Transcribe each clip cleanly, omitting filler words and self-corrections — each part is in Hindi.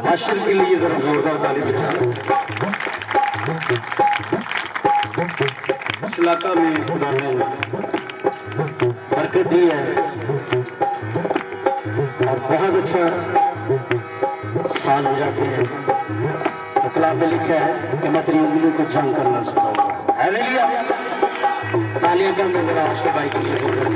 आशिर के लिए जरा जोरदार ताली बजा। इस इलाका में खुदा ने बरकत दी है और बहुत अच्छा साज बजाते हैं। कलाम में लिखा है कि मैं तेरी उंगलियों को जंग करना सिखाऊंगा। हालेलुया। तालियां कर मैं जरा आशिर भाई के लिए जोरदार।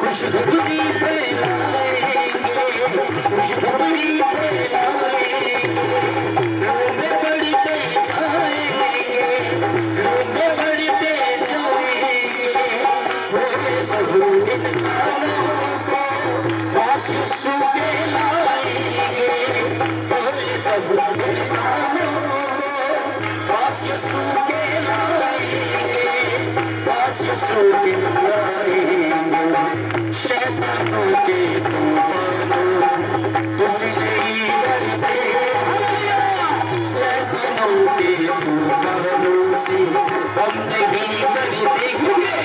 खुशखबरी फैलाएंगे, खुशखबरी फैलाएंगे, बढ़ते जाएंगे, बढ़ते जाएंगे। बोले सब इंसानों को पास यीशु के लाएंगे, बोले सब इंसानों यीशु के लाएंगे, पास यीशु के लाएंगे। शैतानों के तूफानों तुझ नहीं डरते, शैतानों के तूफानों से हम नहीं डरते, क्योंकि